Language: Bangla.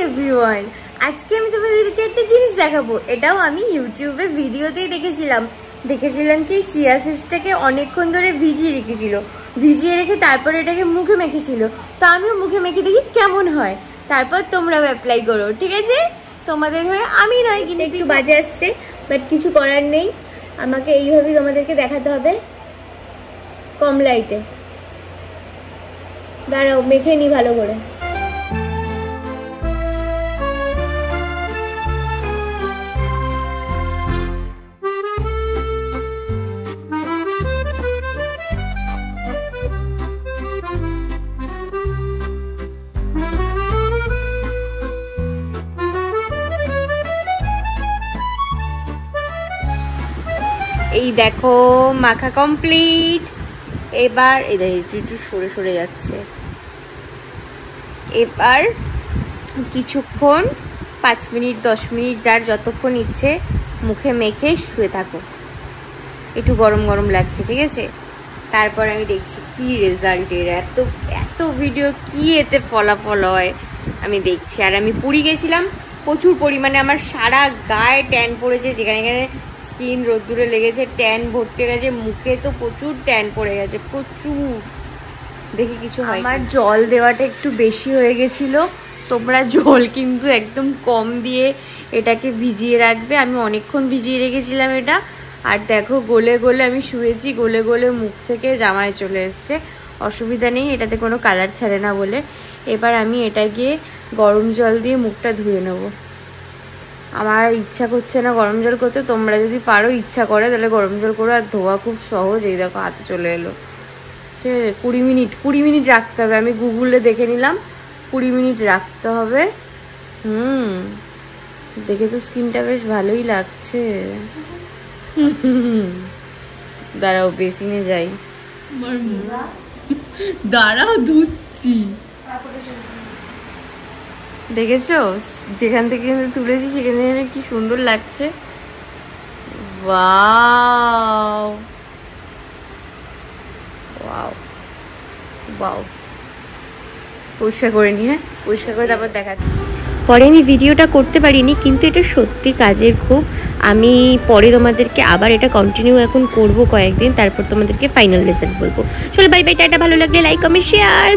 এভরিওয়ান, আজকে আমি তোমাদেরকে একটা জিনিস দেখাবো। এটাও আমি ইউটিউবে ভিডিওতেই দেখেছিলাম কি চিয়া সিডসটাকে অনেকক্ষণ ধরে ভিজিয়ে রেখে তারপর এটাকে মুখে মেখেছিল। তো আমিও মুখে মেখে দেখি কেমন হয়, তারপর তোমরাও অ্যাপ্লাই করো, ঠিক আছে? তোমাদের হয়ে আমি নয়, কিন্তু একটু বাজে আসছে, বাট কিছু করার নেই। আমাকে এইভাবেই তোমাদেরকে দেখাতে হবে, কম লাইটে। দাঁড়াও, মেখে নি ভালো করে। এই দেখো মাখা কমপ্লিট। এবার একটু সরে যাচ্ছে। এবার কিছুক্ষণ 5 মিনিট 10 মিনিট যার যতক্ষণ ইচ্ছে মুখে মেখে শুয়ে থাকো। একটু গরম গরম লাগছে, ঠিক আছে? তারপর আমি দেখছি কি রেজাল্ট এর। এত ভিডিও কি এতে ফলাফল হয় আমি দেখছি। আর আমি পুরী গেছিলাম, প্রচুর পরিমাণে আমার সারা গায়ে ট্যান পড়েছে, যেখানে স্কিন রোদ্দুরে লেগেছে, ট্যান ভর্তি হয়ে গেছে, মুখে তো প্রচুর ট্যান পড়ে গেছে, প্রচুর। দেখি কিছু হয়। আমার জল দেওয়াটা একটু বেশি হয়ে গেছিল। তোমরা জল কিন্তু একদম কম দিয়ে এটাকে ভিজিয়ে রাখবে। আমি অনেকক্ষণ ভিজিয়ে রেখেছিলাম এটা। আর দেখো গলে গলে আমি শুয়েছি, গলে গলে মুখ থেকে জামায় চলে এসছে। অসুবিধা নেই, এটাতে কোনো কালার ছাড়ে না বলে। এবার আমি এটা গিয়ে গরম জল দিয়ে মুখটা ধুয়ে নেবো। আমার ইচ্ছা করছে না গরম জল করতে। তোমরা যদি পারো, ইচ্ছা করে, তাহলে গরম জল করো। আর ধোয়া খুব সহজ। এই দেখো হাতে চলে এলো, ঠিক আছে? 20 মিনিট রাখতে হবে। আমি গুগলে দেখে নিলাম 20 মিনিট রাখতে হবে। দেখে তো স্কিনটা বেশ ভালোই লাগছে। দাঁড়াও বেসিনে যাই। দাঁড়াও ধুচ্ছি। দেখেছো যেখান থেকে তুলেছি সেখানে কি সুন্দর লাগছে। Wow wow wow. পরিষ্কার করে নি, হ্যাঁ পরিষ্কার করে তারপর দেখাচ্ছি। পরে আমি ভিডিওটা করতে পারিনি, কিন্তু এটা সত্যি কাজের খুব। আমি পরে তোমাদেরকে আবার এটা কন্টিনিউ এখন করব কয়েকদিন, তারপর তোমাদেরকে ফাইনাল রেজাল্ট বলবো। চলো বাই বাই, টাটা। ভালো লাগলে লাইক কমেন্ট শেয়ার।